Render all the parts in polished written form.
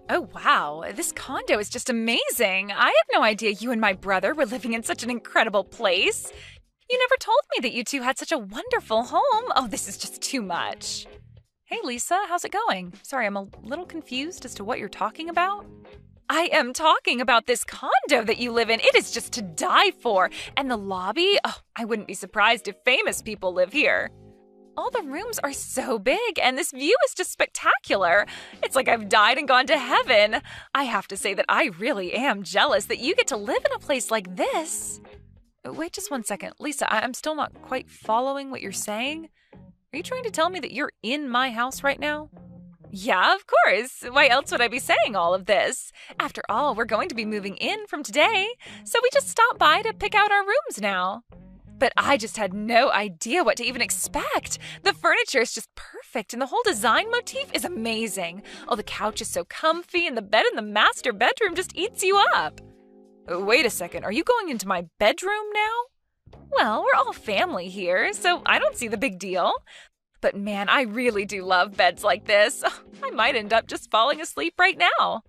Oh wow, this condo is just amazing. I had no idea you and my brother were living in such an incredible place. You never told me that you two had such a wonderful home. Oh, this is just too much. Hey Lisa, how's it going? Sorry, I'm a little confused as to what you're talking about. I am talking about this condo that you live in. It is just to die for. And the lobby, oh, I wouldn't be surprised if famous people live here. All the rooms are so big, and this view is just spectacular. It's like I've died and gone to heaven. I have to say that I really am jealous that you get to live in a place like this. Wait just one second. Lisa, I'm still not quite following what you're saying. Are you trying to tell me that you're in my house right now? Yeah, of course. Why else would I be saying all of this? After all, we're going to be moving in from today, so we just stopped by to pick out our rooms now. But I just had no idea what to even expect. The furniture is just perfect, and the whole design motif is amazing. Oh, the couch is so comfy, and the bed in the master bedroom just eats you up. Wait a second, are you going into my bedroom now? Well, we're all family here, so I don't see the big deal. But man, I really do love beds like this. I might end up just falling asleep right now.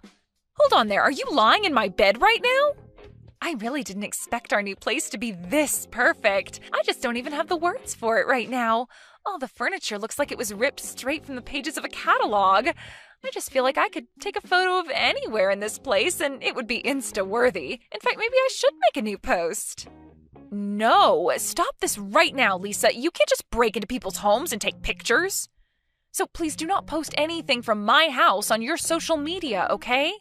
Hold on there, are you lying in my bed right now? I really didn't expect our new place to be this perfect. I just don't even have the words for it right now. All the furniture looks like it was ripped straight from the pages of a catalog. I just feel like I could take a photo of anywhere in this place and it would be Insta-worthy. In fact, maybe I should make a new post. No, stop this right now, Lisa. You can't just break into people's homes and take pictures. So please do not post anything from my house on your social media, okay?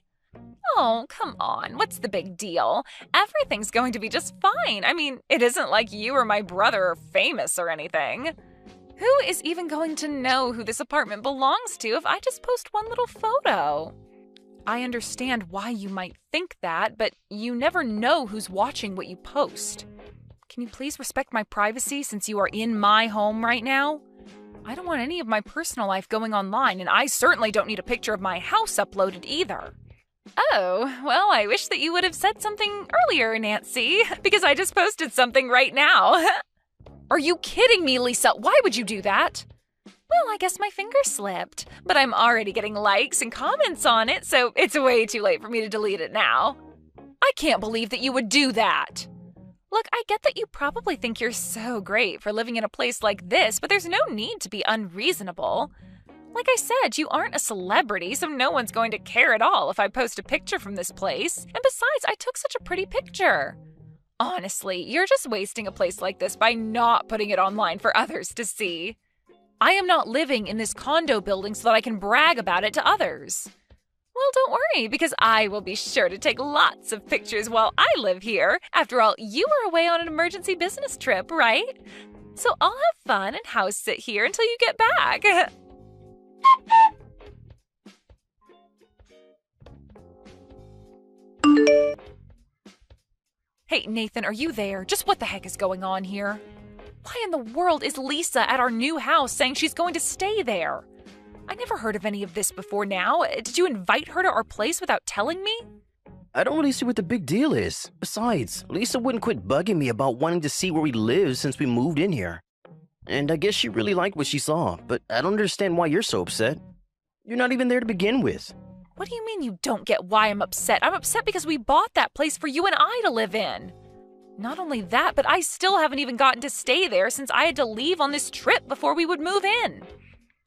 Oh, come on. What's the big deal? Everything's going to be just fine. I mean, it isn't like you or my brother are famous or anything. Who is even going to know who this apartment belongs to if I just post one little photo? I understand why you might think that, but you never know who's watching what you post. Can you please respect my privacy since you are in my home right now? I don't want any of my personal life going online, and I certainly don't need a picture of my house uploaded either. Oh, well, I wish that you would have said something earlier, Nancy, because I just posted something right now. Are you kidding me, Lisa? Why would you do that? Well, I guess my finger slipped, but I'm already getting likes and comments on it, so it's way too late for me to delete it now. I can't believe that you would do that. Look, I get that you probably think you're so great for living in a place like this, but there's no need to be unreasonable. Like I said, you aren't a celebrity, so no one's going to care at all if I post a picture from this place. And besides, I took such a pretty picture. Honestly, you're just wasting a place like this by not putting it online for others to see. I am not living in this condo building so that I can brag about it to others. Well, don't worry, because I will be sure to take lots of pictures while I live here. After all, you were away on an emergency business trip, right? So I'll have fun and house sit here until you get back. Hey, Nathan, are you there? Just what the heck is going on here? Why in the world is Lisa at our new house saying she's going to stay there? I never heard of any of this before now. Did you invite her to our place without telling me? I don't really see what the big deal is. Besides, Lisa wouldn't quit bugging me about wanting to see where we live since we moved in here. And I guess she really liked what she saw, but I don't understand why you're so upset. You're not even there to begin with. What do you mean you don't get why I'm upset? I'm upset because we bought that place for you and I to live in. Not only that, but I still haven't even gotten to stay there since I had to leave on this trip before we would move in.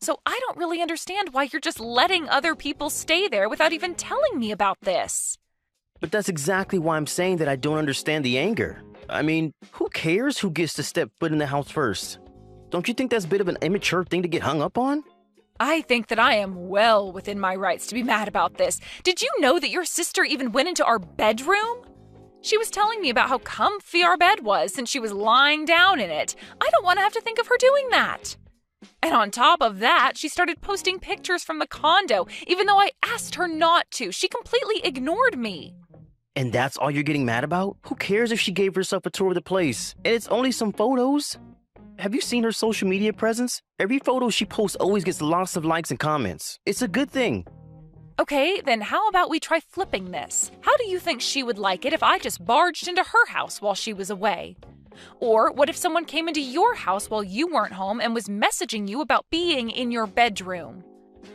So I don't really understand why you're just letting other people stay there without even telling me about this. But that's exactly why I'm saying that I don't understand the anger. I mean, who cares who gets to step foot in the house first? Don't you think that's a bit of an immature thing to get hung up on? I think that I am well within my rights to be mad about this. Did you know that your sister even went into our bedroom? She was telling me about how comfy our bed was since she was lying down in it. I don't want to have to think of her doing that. And on top of that, she started posting pictures from the condo, even though I asked her not to. She completely ignored me. And that's all you're getting mad about? Who cares if she gave herself a tour of the place? And it's only some photos. Have you seen her social media presence? Every photo she posts always gets lots of likes and comments. It's a good thing. Okay, then how about we try flipping this? How do you think she would like it if I just barged into her house while she was away? Or what if someone came into your house while you weren't home and was messaging you about being in your bedroom?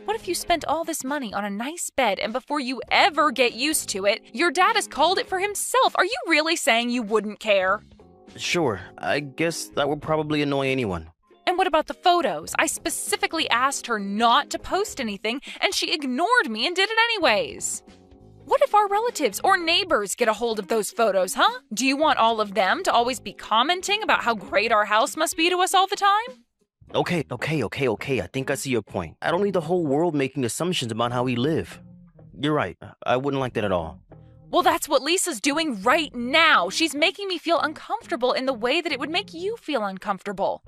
What if you spent all this money on a nice bed and before you ever get used to it, your dad has called it for himself? Are you really saying you wouldn't care? Sure, I guess that would probably annoy anyone. And what about the photos? I specifically asked her not to post anything, and she ignored me and did it anyways. What if our relatives or neighbors get a hold of those photos, huh? Do you want all of them to always be commenting about how great our house must be to us all the time? Okay. I think I see your point. I don't need the whole world making assumptions about how we live. You're right. I wouldn't like that at all. Well, that's what Lisa's doing right now. She's making me feel uncomfortable in the way that it would make you feel uncomfortable.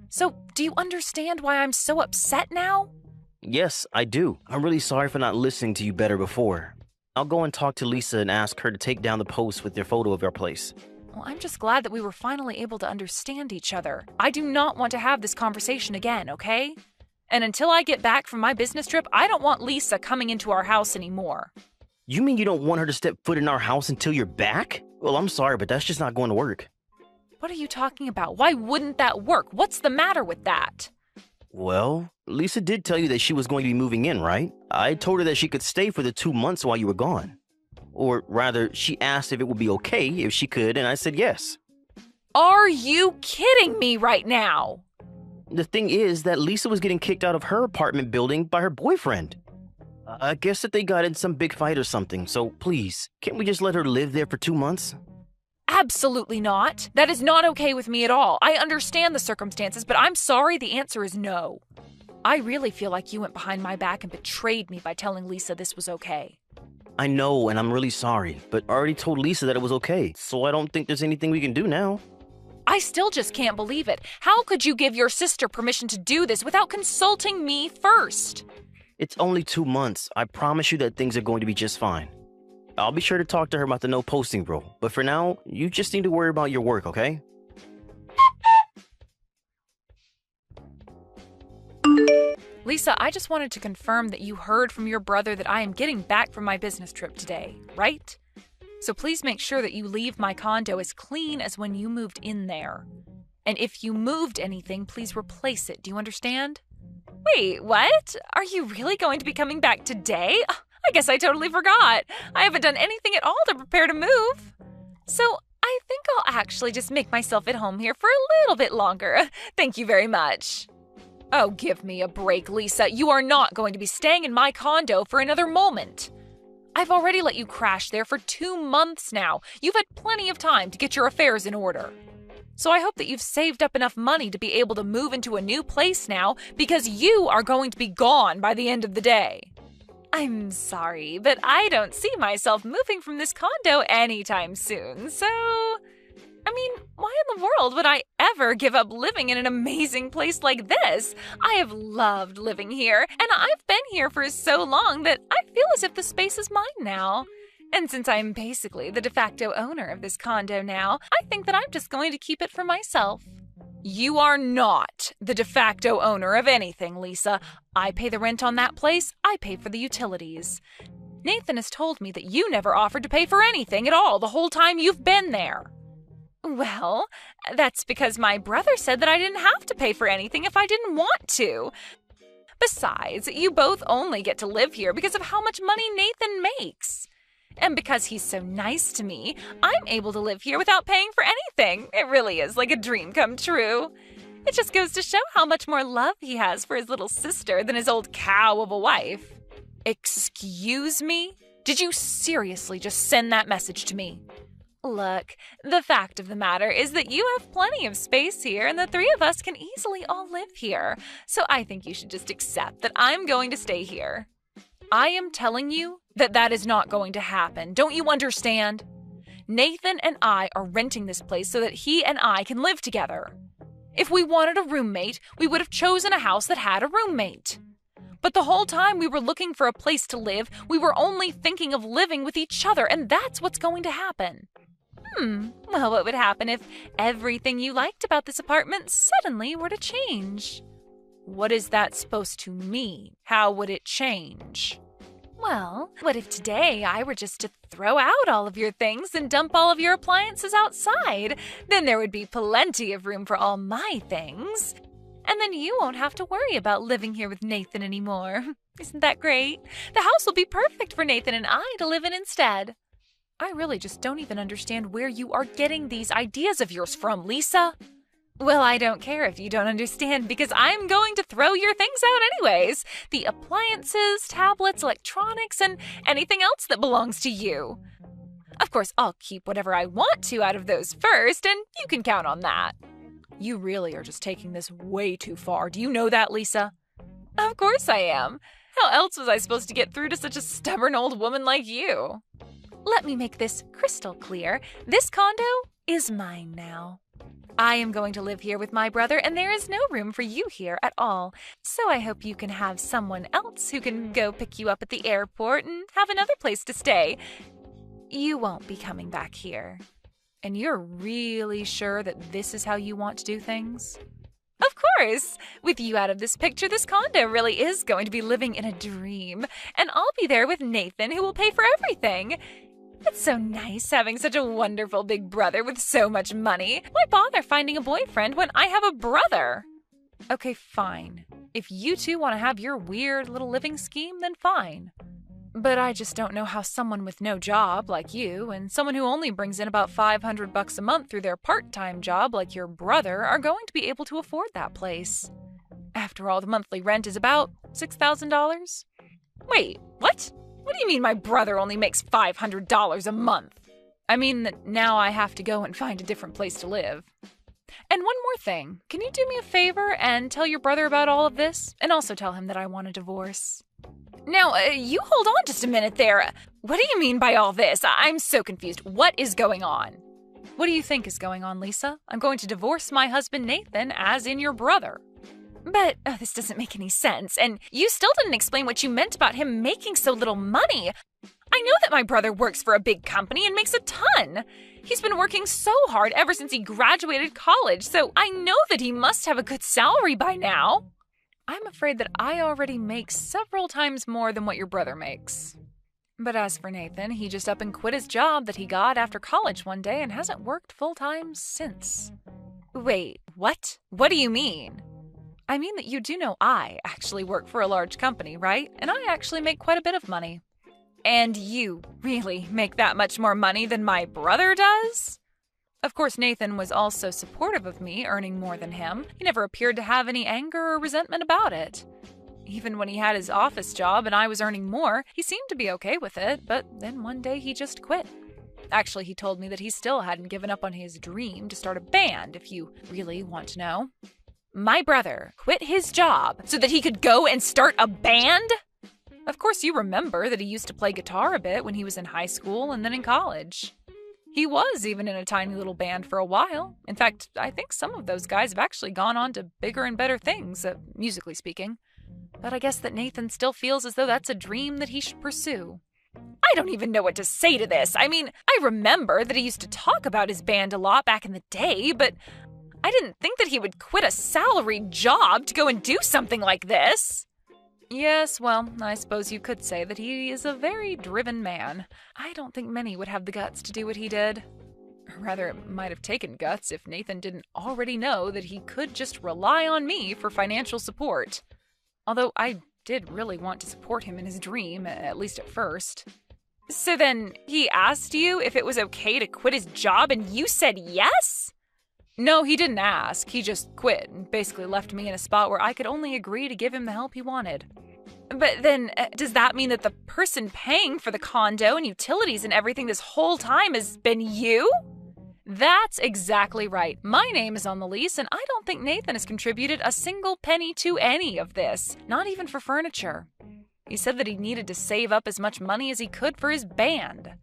So, do you understand why I'm so upset now? Yes, I do. I'm really sorry for not listening to you better before. I'll go and talk to Lisa and ask her to take down the post with their photo of our place. Well, I'm just glad that we were finally able to understand each other. I do not want to have this conversation again, okay? And until I get back from my business trip, I don't want Lisa coming into our house anymore. You mean you don't want her to step foot in our house until you're back? Well, I'm sorry, but that's just not going to work. What are you talking about? Why wouldn't that work? What's the matter with that? Well, Lisa did tell you that she was going to be moving in, right? I told her that she could stay for the 2 months while you were gone. Or rather, she asked if it would be okay if she could, and I said yes. Are you kidding me right now? The thing is that Lisa was getting kicked out of her apartment building by her boyfriend. I guess that they got in some big fight or something, so please, can't we just let her live there for 2 months? Absolutely not. That is not okay with me at all. I understand the circumstances, but I'm sorry the answer is no. I really feel like you went behind my back and betrayed me by telling Lisa this was okay. I know, and I'm really sorry, but I already told Lisa that it was okay, so I don't think there's anything we can do now. I still just can't believe it. How could you give your sister permission to do this without consulting me first? It's only 2 months. I promise you that things are going to be just fine. I'll be sure to talk to her about the no posting rule, but for now, you just need to worry about your work, okay? Lisa, I just wanted to confirm that you heard from your brother that I am getting back from my business trip today, right? So please make sure that you leave my condo as clean as when you moved in there. And if you moved anything, please replace it. Do you understand? Wait, what? Are you really going to be coming back today? I guess I totally forgot. I haven't done anything at all to prepare to move. So I think I'll actually just make myself at home here for a little bit longer. Thank you very much. Oh, give me a break, Lisa. You are not going to be staying in my condo for another moment. I've already let you crash there for 2 months now. You've had plenty of time to get your affairs in order. So I hope that you've saved up enough money to be able to move into a new place now because you are going to be gone by the end of the day. I'm sorry, but I don't see myself moving from this condo anytime soon, so... I mean, why in the world would I ever give up living in an amazing place like this? I have loved living here, and I've been here for so long that I feel as if the space is mine now. And since I'm basically the de facto owner of this condo now, I think that I'm just going to keep it for myself. You are not the de facto owner of anything, Lisa. I pay the rent on that place, I pay for the utilities. Nathan has told me that you never offered to pay for anything at all the whole time you've been there. Well, that's because my brother said that I didn't have to pay for anything if I didn't want to. Besides, you both only get to live here because of how much money Nathan makes. And because he's so nice to me, I'm able to live here without paying for anything. It really is like a dream come true. It just goes to show how much more love he has for his little sister than his old cow of a wife. Excuse me? Did you seriously just send that message to me? Look, the fact of the matter is that you have plenty of space here and the three of us can easily all live here. So I think you should just accept that I'm going to stay here. I am telling you that that is not going to happen. Don't you understand? Nathan and I are renting this place so that he and I can live together. If we wanted a roommate, we would have chosen a house that had a roommate. But the whole time we were looking for a place to live, we were only thinking of living with each other, and that's what's going to happen. Well, what would happen if everything you liked about this apartment suddenly were to change? What is that supposed to mean? How would it change? Well, what if today I were just to throw out all of your things and dump all of your appliances outside? Then there would be plenty of room for all my things. And then you won't have to worry about living here with Nathan anymore. Isn't that great? The house will be perfect for Nathan and I to live in instead. I really just don't even understand where you are getting these ideas of yours from, Lisa. Well, I don't care if you don't understand because I'm going to throw your things out anyways. The appliances, tablets, electronics, and anything else that belongs to you. Of course, I'll keep whatever I want to out of those first, and you can count on that. You really are just taking this way too far. Do you know that, Lisa? Of course I am. How else was I supposed to get through to such a stubborn old woman like you? Let me make this crystal clear. This condo is mine now. I am going to live here with my brother, and there is no room for you here at all. So I hope you can have someone else who can go pick you up at the airport and have another place to stay. You won't be coming back here. And you're really sure that this is how you want to do things? Of course! With you out of this picture, this condo really is going to be living in a dream. And I'll be there with Nathan, who will pay for everything. It's so nice having such a wonderful big brother with so much money. Why bother finding a boyfriend when I have a brother? Okay, fine. If you two want to have your weird little living scheme, then fine. But I just don't know how someone with no job like you and someone who only brings in about $500 a month through their part-time job like your brother are going to be able to afford that place. After all, the monthly rent is about $6,000. Wait, what? What do you mean my brother only makes $500 a month? I mean that now I have to go and find a different place to live. And one more thing, can you do me a favor and tell your brother about all of this? And also tell him that I want a divorce. Now, you hold on just a minute there. What do you mean by all this? I'm so confused. What is going on? What do you think is going on, Lisa? I'm going to divorce my husband Nathan, as in your brother. But this doesn't make any sense, and you still didn't explain what you meant about him making so little money. I know that my brother works for a big company and makes a ton. He's been working so hard ever since he graduated college, so I know that he must have a good salary by now. I'm afraid that I already make several times more than what your brother makes. But as for Nathan, he just up and quit his job that he got after college one day and hasn't worked full-time since. Wait, what? What do you mean? I mean that you do know I actually work for a large company, right? And I actually make quite a bit of money. And you really make that much more money than my brother does? Of course, Nathan was also supportive of me earning more than him. He never appeared to have any anger or resentment about it. Even when he had his office job and I was earning more, he seemed to be okay with it, but then one day he just quit. Actually, he told me that he still hadn't given up on his dream to start a band, if you really want to know. My brother quit his job so that he could go and start a band? Of course, you remember that he used to play guitar a bit when he was in high school and then in college. He was even in a tiny little band for a while. In fact, I think some of those guys have actually gone on to bigger and better things, musically speaking. But I guess that Nathan still feels as though that's a dream that he should pursue. I don't even know what to say to this. I mean, I remember that he used to talk about his band a lot back in the day, but I didn't think that he would quit a salaried job to go and do something like this. Yes, well, I suppose you could say that he is a very driven man. I don't think many would have the guts to do what he did. Or rather, it might have taken guts if Nathan didn't already know that he could just rely on me for financial support. Although I did really want to support him in his dream, at least at first. So then, he asked you if it was okay to quit his job and you said yes? No, he didn't ask. He just quit and basically left me in a spot where I could only agree to give him the help he wanted. But then, does that mean that the person paying for the condo and utilities and everything this whole time has been you? That's exactly right. My name is on the lease, and I don't think Nathan has contributed a single penny to any of this, not even for furniture. He said that he needed to save up as much money as he could for his band.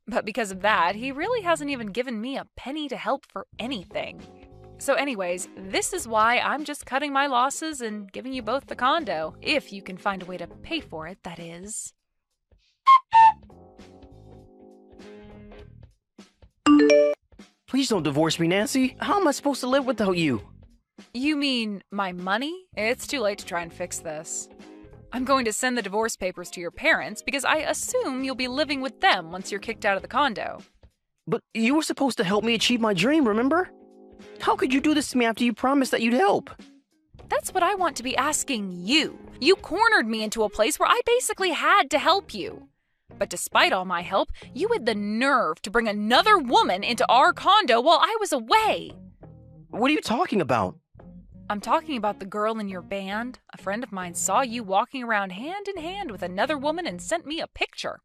But because of that, he really hasn't even given me a penny to help for anything. So anyways, this is why I'm just cutting my losses and giving you both the condo, if you can find a way to pay for it, that is. Please don't divorce me, Nancy. How am I supposed to live without you? You mean my money? It's too late to try and fix this. I'm going to send the divorce papers to your parents because I assume you'll be living with them once you're kicked out of the condo. But you were supposed to help me achieve my dream, remember? How could you do this to me after you promised that you'd help? That's what I want to be asking you. You cornered me into a place where I basically had to help you. But despite all my help, you had the nerve to bring another woman into our condo while I was away. What are you talking about? I'm talking about the girl in your band. A friend of mine saw you walking around hand in hand with another woman and sent me a picture.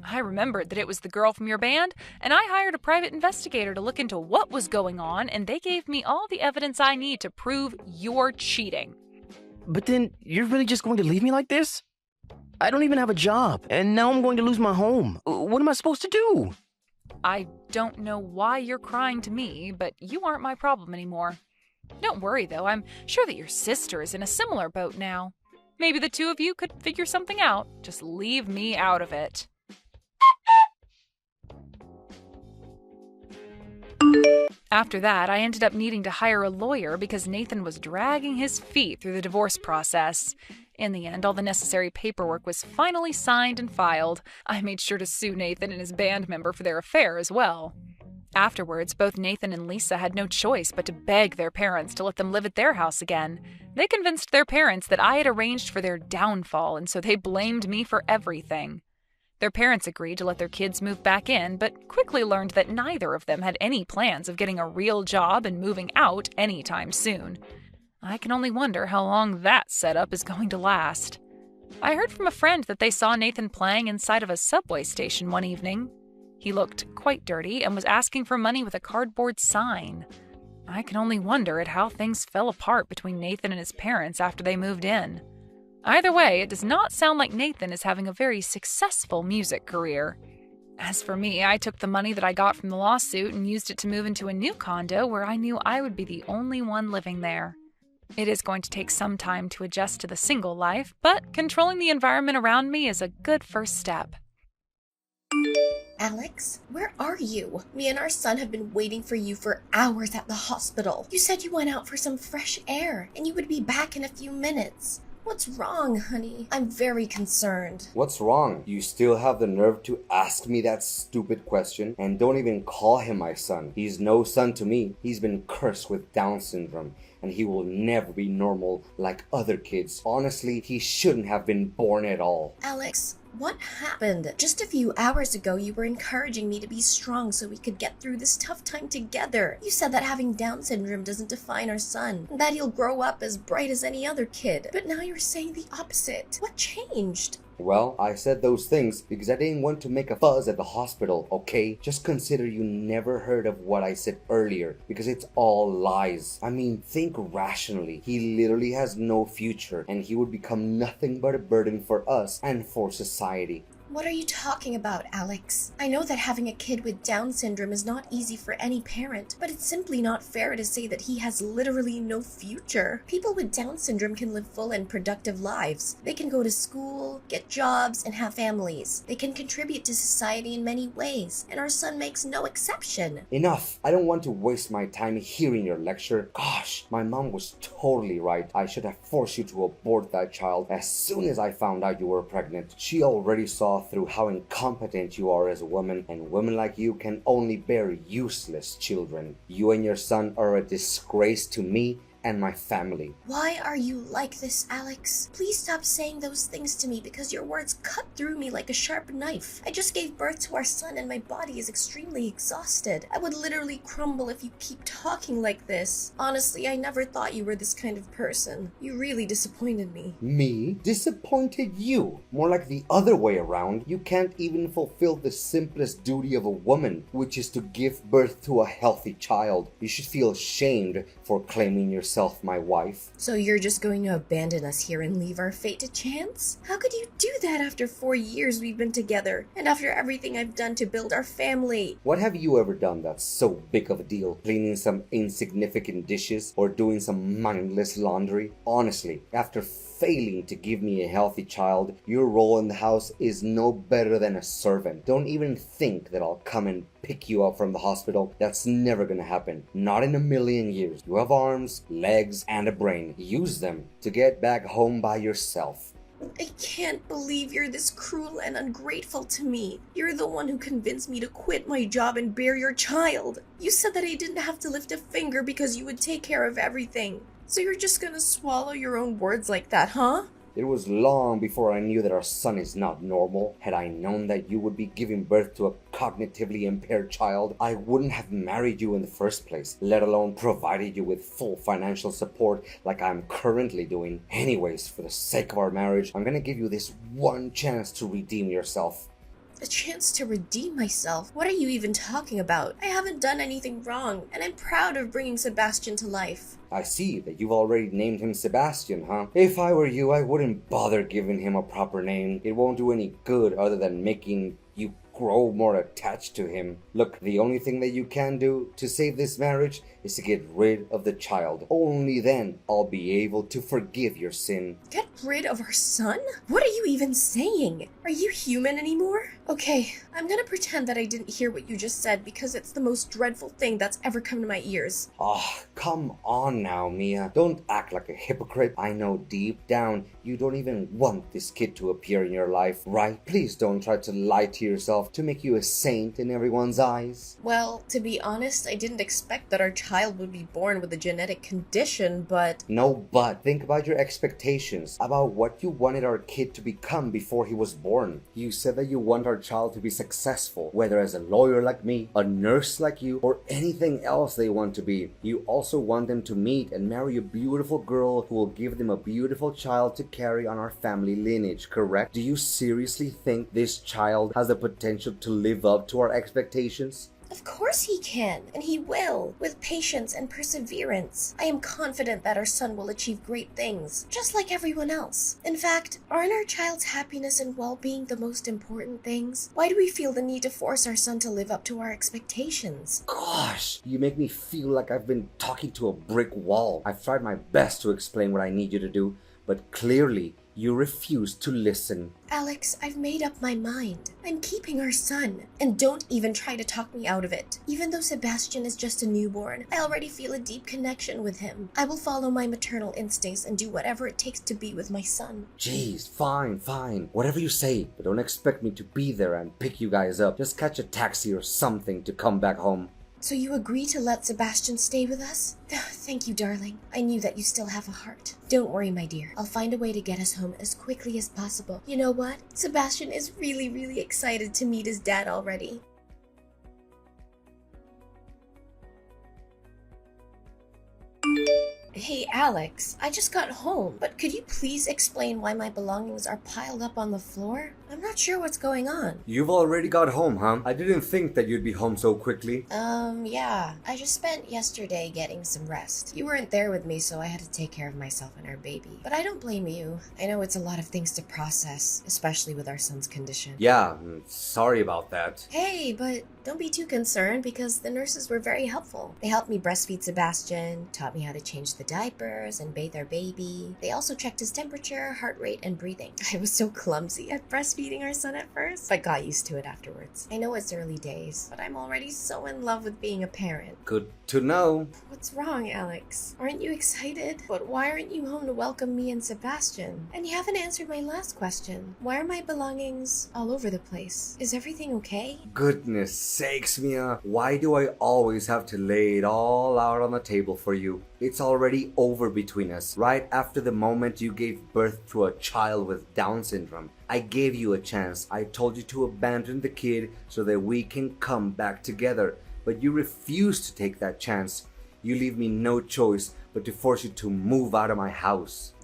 I remembered that it was the girl from your band, and I hired a private investigator to look into what was going on, and they gave me all the evidence I need to prove you're cheating. But then, you're really just going to leave me like this? I don't even have a job, and now I'm going to lose my home. What am I supposed to do? I don't know why you're crying to me, but you aren't my problem anymore. Don't worry, though. I'm sure that your sister is in a similar boat now. Maybe the two of you could figure something out. Just leave me out of it. After that, I ended up needing to hire a lawyer because Nathan was dragging his feet through the divorce process. In the end, all the necessary paperwork was finally signed and filed. I made sure to sue Nathan and his band member for their affair as well. Afterwards, both Nathan and Lisa had no choice but to beg their parents to let them live at their house again. They convinced their parents that I had arranged for their downfall, and so they blamed me for everything. Their parents agreed to let their kids move back in, but quickly learned that neither of them had any plans of getting a real job and moving out anytime soon. I can only wonder how long that setup is going to last. I heard from a friend that they saw Nathan playing inside of a subway station one evening. He looked quite dirty and was asking for money with a cardboard sign. I can only wonder at how things fell apart between Nathan and his parents after they moved in. Either way, it does not sound like Nathan is having a very successful music career. As for me, I took the money that I got from the lawsuit and used it to move into a new condo where I knew I would be the only one living there. It is going to take some time to adjust to the single life, but controlling the environment around me is a good first step. Alex, where are you? Me and our son have been waiting for you for hours at the hospital. You said you went out for some fresh air, and you would be back in a few minutes. What's wrong, honey? I'm very concerned. What's wrong? You still have the nerve to ask me that stupid question? And don't even call him my son. He's no son to me. He's been cursed with Down syndrome, and he will never be normal like other kids. Honestly, he shouldn't have been born at all. Alex, what happened? Just a few hours ago, you were encouraging me to be strong so we could get through this tough time together. You said that having Down syndrome doesn't define our son, and that he'll grow up as bright as any other kid. But now you're saying the opposite. What changed? Well, I said those things because I didn't want to make a fuss at the hospital, okay? Just consider you never heard of what I said earlier, because it's all lies. I mean, think rationally. He literally has no future, and he would become nothing but a burden for us and for society. What are you talking about, Alex? I know that having a kid with Down syndrome is not easy for any parent, but it's simply not fair to say that he has literally no future. People with Down syndrome can live full and productive lives. They can go to school, get jobs, and have families. They can contribute to society in many ways, and our son makes no exception. Enough! I don't want to waste my time hearing your lecture. Gosh, my mom was totally right. I should have forced you to abort that child as soon as I found out you were pregnant. She already saw through how incompetent you are as a woman, and women like you can only bear useless children. You and your son are a disgrace to me and my family. Why are you like this, Alex? Please stop saying those things to me because your words cut through me like a sharp knife. I just gave birth to our son and my body is extremely exhausted. I would literally crumble if you keep talking like this. Honestly, I never thought you were this kind of person. You really disappointed me. Me? Disappointed you? More like the other way around. You can't even fulfill the simplest duty of a woman, which is to give birth to a healthy child. You should feel ashamed for claiming yourself my wife. So you're just going to abandon us here and leave our fate to chance? How could you do that after 4 years we've been together, and after everything I've done to build our family? What have you ever done that's so big of a deal? Cleaning some insignificant dishes or doing some mindless laundry? Honestly, after failing to give me a healthy child, your role in the house is no better than a servant. Don't even think that I'll come and pick you up from the hospital. That's never gonna happen. Not in a million years. You have arms, legs, and a brain. Use them to get back home by yourself. I can't believe you're this cruel and ungrateful to me. You're the one who convinced me to quit my job and bear your child. You said that I didn't have to lift a finger because you would take care of everything. So you're just gonna swallow your own words like that, huh? It was long before I knew that our son is not normal. Had I known that you would be giving birth to a cognitively impaired child, I wouldn't have married you in the first place, let alone provided you with full financial support like I'm currently doing. Anyways, for the sake of our marriage, I'm gonna give you this one chance to redeem yourself. A chance to redeem myself? What are you even talking about? I haven't done anything wrong, and I'm proud of bringing Sebastian to life. I see that you've already named him Sebastian, huh? If I were you, I wouldn't bother giving him a proper name. It won't do any good other than making you grow more attached to him. Look, the only thing that you can do to save this marriage is to get rid of the child. Only then I'll be able to forgive your sin. Get rid of our son? What are you even saying? Are you human anymore? Okay, I'm gonna pretend that I didn't hear what you just said because it's the most dreadful thing that's ever come to my ears. Come on now, Mia. Don't act like a hypocrite. I know deep down you don't even want this kid to appear in your life, right? Please don't try to lie to yourself to make you a saint in everyone's eyes. Well, to be honest, I didn't expect that our child would be born with a genetic condition, but... No, but think about your expectations, about what you wanted our kid to become before he was born. You said that you want our child to be successful, whether as a lawyer like me, a nurse like you, or anything else they want to be. You also want them to meet and marry a beautiful girl who will give them a beautiful child to carry on our family lineage, correct? Do you seriously think this child has the potential to live up to our expectations? Of course he can, and he will, with patience and perseverance. I am confident that our son will achieve great things, just like everyone else. In fact, aren't our child's happiness and well-being the most important things? Why do we feel the need to force our son to live up to our expectations? Gosh, you make me feel like I've been talking to a brick wall. I've tried my best to explain what I need you to do, but clearly you refuse to listen. Alex, I've made up my mind. I'm keeping our son, and don't even try to talk me out of it. Even though Sebastian is just a newborn, I already feel a deep connection with him. I will follow my maternal instincts and do whatever it takes to be with my son. Jeez, fine. Whatever you say, but don't expect me to be there and pick you guys up. Just catch a taxi or something to come back home. So you agree to let Sebastian stay with us? Thank you, darling. I knew that you still have a heart. Don't worry, my dear. I'll find a way to get us home as quickly as possible. You know what? Sebastian is really excited to meet his dad already. Hey, Alex, I just got home, but could you please explain why my belongings are piled up on the floor? I'm not sure what's going on. You've already got home, huh? I didn't think that you'd be home so quickly. Yeah. I just spent yesterday getting some rest. You weren't there with me, so I had to take care of myself and our baby. But I don't blame you. I know it's a lot of things to process, especially with our son's condition. Yeah, sorry about that. Hey, but don't be too concerned because the nurses were very helpful. They helped me breastfeed Sebastian, taught me how to change the diapers and bathe our baby. They also checked his temperature, heart rate, and breathing. I was so clumsy at breastfeeding our son at first, but got used to it afterwards. I know it's early days, but I'm already so in love with being a parent. Good to know. What's wrong, Alex? Aren't you excited? But why aren't you home to welcome me and Sebastian? And you haven't answered my last question. Why are my belongings all over the place? Is everything okay? Goodness sakes, Mia. Why do I always have to lay it all out on the table for you? It's already over between us. Right after the moment you gave birth to a child with Down syndrome, I gave you a chance. I told you to abandon the kid so that we can come back together. But you refused to take that chance. You leave me no choice but to force you to move out of my house.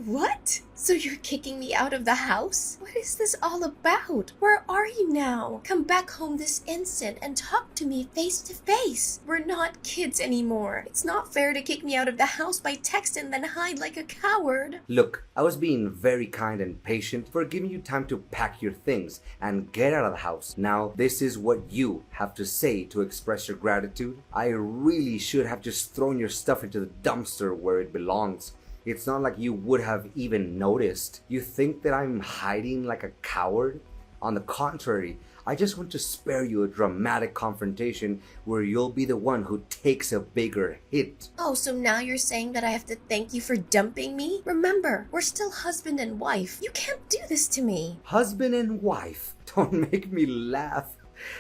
What? So you're kicking me out of the house? What is this all about? Where are you now? Come back home this instant and talk to me face to face. We're not kids anymore. It's not fair to kick me out of the house by text and then hide like a coward. Look, I was being very kind and patient for giving you time to pack your things and get out of the house. Now, this is what you have to say to express your gratitude. I really should have just thrown your stuff into the dumpster where it belongs. It's not like you would have even noticed. You think that I'm hiding like a coward? On the contrary, I just want to spare you a dramatic confrontation where you'll be the one who takes a bigger hit. Oh, so now you're saying that I have to thank you for dumping me? Remember, we're still husband and wife. You can't do this to me. Husband and wife? Don't make me laugh.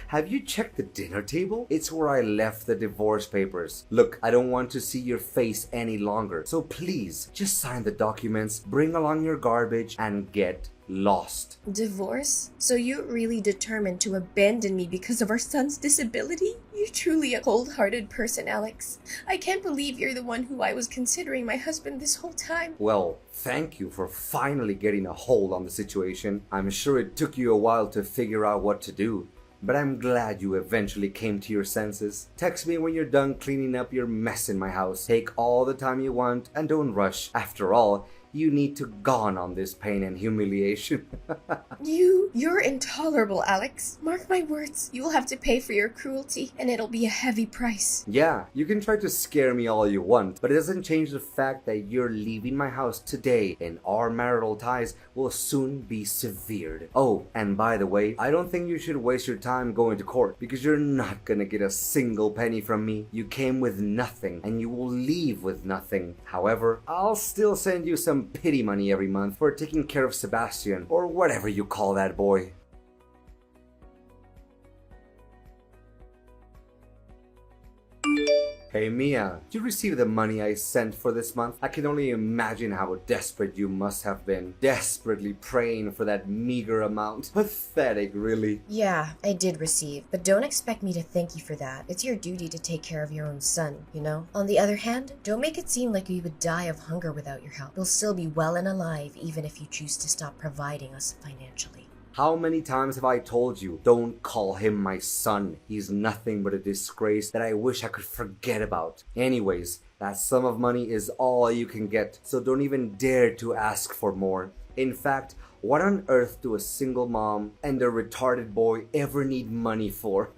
Have you checked the dinner table? It's where I left the divorce papers. Look, I don't want to see your face any longer, so please, just sign the documents, bring along your garbage, and get lost. Divorce? So you're really determined to abandon me because of our son's disability? You're truly a cold-hearted person, Alex. I can't believe you're the one who I was considering my husband this whole time. Well, thank you for finally getting a hold on the situation. I'm sure it took you a while to figure out what to do, but I'm glad you eventually came to your senses. Text me when you're done cleaning up your mess in my house. Take all the time you want and don't rush. After all, you need to gone on this pain and humiliation. You're intolerable, Alex. Mark my words, you will have to pay for your cruelty, and it'll be a heavy price. Yeah, you can try to scare me all you want, but it doesn't change the fact that you're leaving my house today and our marital ties will soon be severed. Oh, and by the way, I don't think you should waste your time going to court because you're not gonna get a single penny from me. You came with nothing and you will leave with nothing. However, I'll still send you some pity money every month for taking care of Sebastian, or whatever you call that boy. Hey Mia, did you receive the money I sent for this month? I can only imagine how desperate you must have been. Desperately praying for that meager amount. Pathetic, really. Yeah, I did receive, but don't expect me to thank you for that. It's your duty to take care of your own son, you know? On the other hand, don't make it seem like you would die of hunger without your help. You'll still be well and alive even if you choose to stop providing us financially. How many times have I told you, don't call him my son. He's nothing but a disgrace that I wish I could forget about. Anyways, that sum of money is all you can get, so don't even dare to ask for more. In fact, what on earth do a single mom and a retarded boy ever need money for?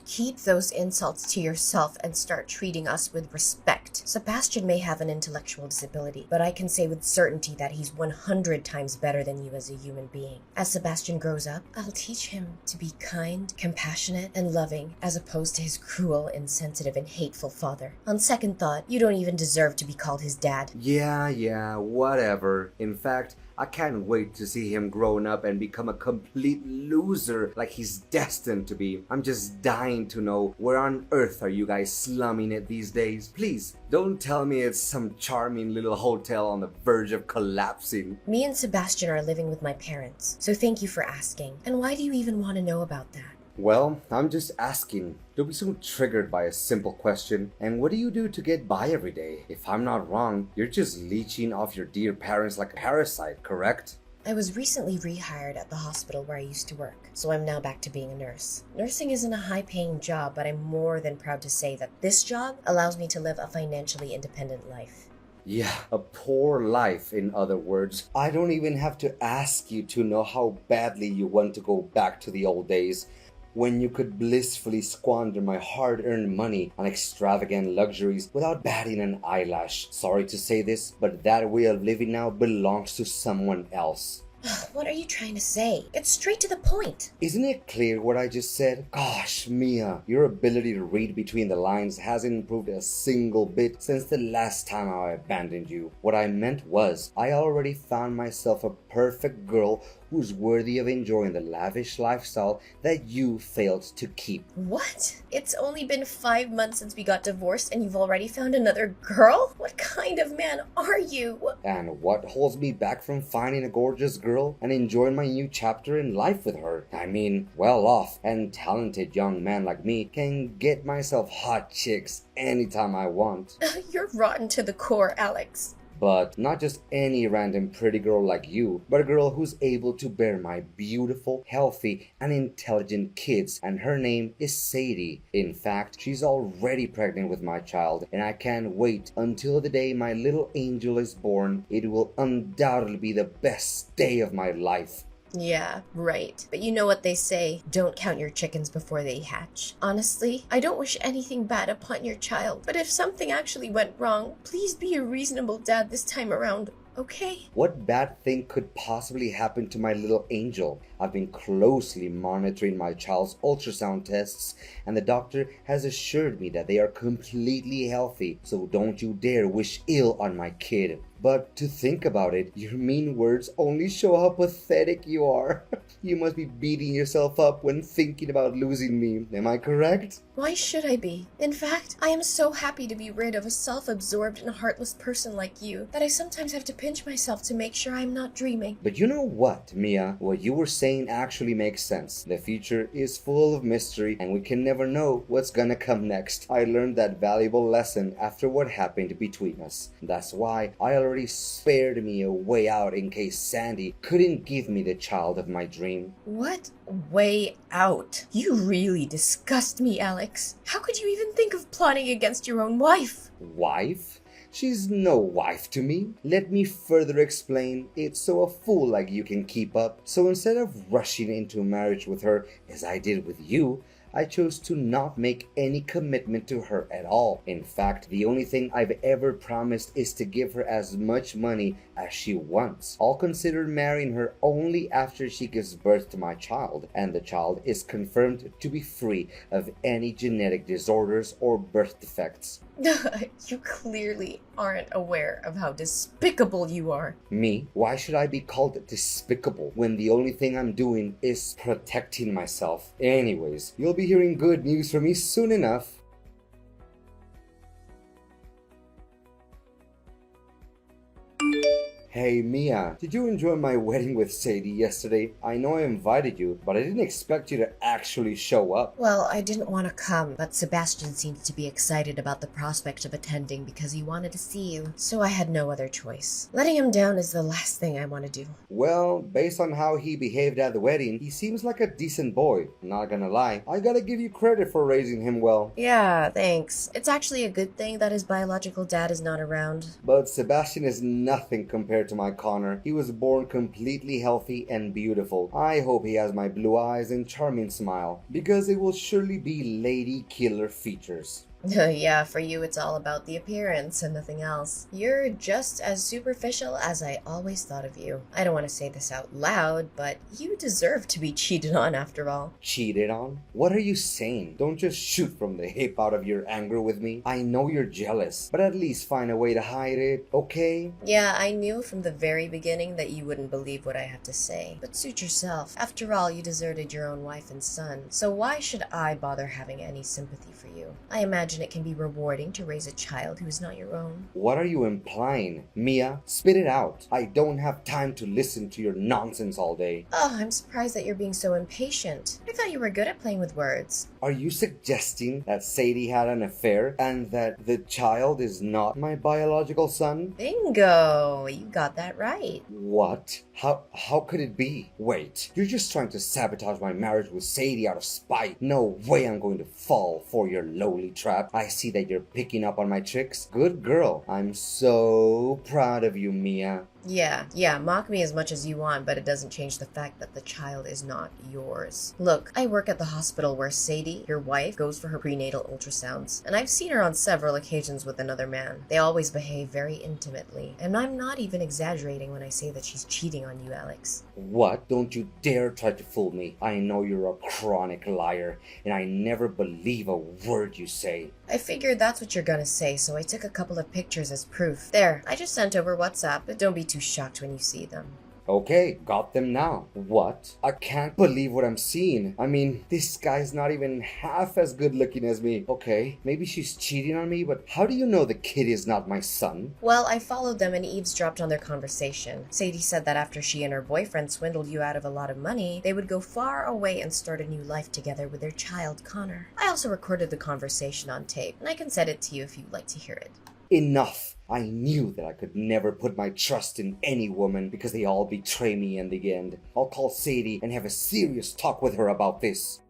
Keep those insults to yourself and start treating us with respect. Sebastian may have an intellectual disability, but I can say with certainty that he's 100 times better than you as a human being. As Sebastian grows up, I'll teach him to be kind, compassionate, and loving, as opposed to his cruel, insensitive, and hateful father. On second thought, you don't even deserve to be called his dad. Yeah, whatever. In fact, I can't wait to see him grown up and become a complete loser like he's destined to be. I'm just dying to know, where on earth are you guys slumming it these days? Please, don't tell me it's some charming little hotel on the verge of collapsing. Me and Sebastian are living with my parents, so thank you for asking. And why do you even want to know about that? Well, I'm just asking. Don't be so triggered by a simple question. And what do you do to get by every day? If I'm not wrong, you're just leeching off your dear parents like a parasite, correct? I was recently rehired at the hospital where I used to work, so I'm now back to being a nurse. Nursing isn't a high-paying job, but I'm more than proud to say that this job allows me to live a financially independent life. Yeah, a poor life, in other words. I don't even have to ask you to know how badly you want to go back to the old days, when you could blissfully squander my hard-earned money on extravagant luxuries without batting an eyelash. Sorry to say this, but that way of living now belongs to someone else. What are you trying to say? Get straight to the point. Isn't it clear what I just said? Gosh, Mia, your ability to read between the lines hasn't improved a single bit since the last time I abandoned you. What I meant was, I already found myself a perfect girl who's worthy of enjoying the lavish lifestyle that you failed to keep. What? It's only been 5 months since we got divorced and you've already found another girl? What kind of man are you? And what holds me back from finding a gorgeous girl and enjoying my new chapter in life with her? I mean, well-off and talented young man like me can get myself hot chicks anytime I want. You're rotten to the core, Alex. But not just any random pretty girl like you, but a girl who's able to bear my beautiful, healthy, and intelligent kids, and her name is Sadie. In fact, she's already pregnant with my child, and I can't wait until the day my little angel is born. It will undoubtedly be the best day of my life. Yeah, right. But you know what they say, don't count your chickens before they hatch. Honestly, I don't wish anything bad upon your child, but if something actually went wrong, please be a reasonable dad this time around, okay? What bad thing could possibly happen to my little angel? I've been closely monitoring my child's ultrasound tests, and the doctor has assured me that they are completely healthy, so don't you dare wish ill on my kid. But to think about it, your mean words only show how pathetic you are. You must be beating yourself up when thinking about losing me. Am I correct? Why should I be? In fact, I am so happy to be rid of a self-absorbed and heartless person like you that I sometimes have to pinch myself to make sure I'm not dreaming. But you know what, Mia? What you were saying actually makes sense. The future is full of mystery and we can never know what's gonna come next. I learned that valuable lesson after what happened between us. That's why I already spared me a way out in case Sandy couldn't give me the child of my dream. What way out? You really disgust me, Alex. How could you even think of plotting against your own wife? Wife? She's no wife to me. Let me further explain. It's so a fool like you can keep up. So instead of rushing into marriage with her as I did with you, I chose to not make any commitment to her at all. In fact, the only thing I've ever promised is to give her as much money as she wants. I'll consider marrying her only after she gives birth to my child, and the child is confirmed to be free of any genetic disorders or birth defects. You clearly aren't aware of how despicable you are. Me? Why should I be called despicable when the only thing I'm doing is protecting myself? Anyways, you'll be hearing good news from me soon enough. Hey Mia, did you enjoy my wedding with Sadie yesterday? I know I invited you, but I didn't expect you to actually show up. Well, I didn't want to come, but Sebastian seems to be excited about the prospect of attending because he wanted to see you, so I had no other choice. Letting him down is the last thing I want to do. Well, based on how he behaved at the wedding, he seems like a decent boy. Not gonna lie, I gotta give you credit for raising him well. Yeah, thanks. It's actually a good thing that his biological dad is not around. But Sebastian is nothing compared to my Connor. He was born completely healthy and beautiful. I hope he has my blue eyes and charming smile, because it will surely be lady killer features. Yeah, for you it's all about the appearance and nothing else. You're just as superficial as I always thought of you. I don't want to say this out loud, but you deserve to be cheated on after all. Cheated on? What are you saying? Don't just shoot from the hip out of your anger with me. I know you're jealous, but at least find a way to hide it, okay? Yeah, I knew from the very beginning that you wouldn't believe what I have to say. But suit yourself. After all, you deserted your own wife and son, so why should I bother having any sympathy for you? I imagine it can be rewarding to raise a child who is not your own. What are you implying? Mia, spit it out. I don't have time to listen to your nonsense all day. Oh, I'm surprised that you're being so impatient. I thought you were good at playing with words. Are you suggesting that Sadie had an affair and that the child is not my biological son? Bingo! You got that right. What? How could it be? Wait, you're just trying to sabotage my marriage with Sadie out of spite. No way I'm going to fall for your lowly trap. I see that you're picking up on my tricks. Good girl. I'm so proud of you, Mia. Yeah, mock me as much as you want, but it doesn't change the fact that the child is not yours. Look, I work at the hospital where Sadie, your wife, goes for her prenatal ultrasounds, and I've seen her on several occasions with another man. They always behave very intimately, and I'm not even exaggerating when I say that she's cheating on you, Alex. What? Don't you dare try to fool me. I know you're a chronic liar, and I never believe a word you say. I figured that's what you're gonna say, so I took a couple of pictures as proof. There, I just sent over WhatsApp, but don't be too shocked when you see them. Okay, got them now. What? I can't believe what I'm seeing. I mean, this guy's not even half as good looking as me. Okay, maybe she's cheating on me, but how do you know the kid is not my son? Well, I followed them and eavesdropped on their conversation. Sadie said that after she and her boyfriend swindled you out of a lot of money, they would go far away and start a new life together with their child, Connor. I also recorded the conversation on tape, and I can send it to you if you'd like to hear it. Enough! I knew that I could never put my trust in any woman because they all betray me in the end. I'll call Sadie and have a serious talk with her about this.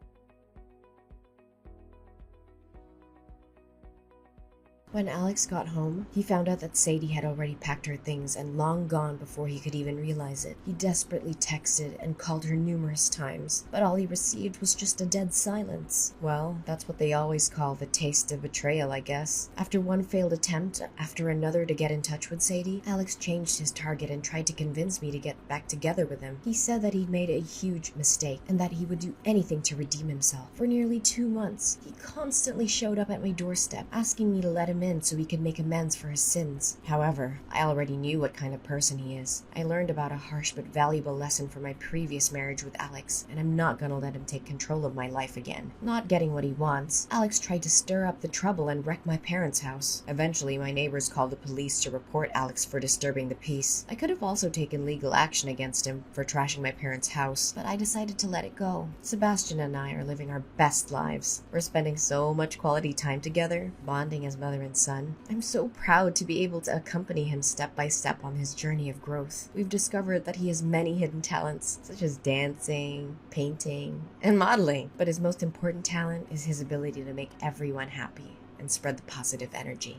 When Alex got home, he found out that Sadie had already packed her things and long gone before he could even realize it. He desperately texted and called her numerous times, but all he received was just a dead silence. Well, that's what they always call the taste of betrayal, I guess. After one failed attempt after another to get in touch with Sadie, Alex changed his target and tried to convince me to get back together with him. He said that he'd made a huge mistake and that he would do anything to redeem himself. For nearly 2 months, he constantly showed up at my doorstep, asking me to let him him in so he could make amends for his sins. However, I already knew what kind of person he is. I learned about a harsh but valuable lesson from my previous marriage with Alex, and I'm not gonna let him take control of my life again. Not getting what he wants, Alex tried to stir up the trouble and wreck my parents' house. Eventually, my neighbors called the police to report Alex for disturbing the peace. I could have also taken legal action against him for trashing my parents' house, but I decided to let it go. Sebastian and I are living our best lives. We're spending so much quality time together, bonding as mother and son. I'm so proud to be able to accompany him step by step on his journey of growth. We've discovered that he has many hidden talents, such as dancing, painting, and modeling. But his most important talent is his ability to make everyone happy and spread the positive energy.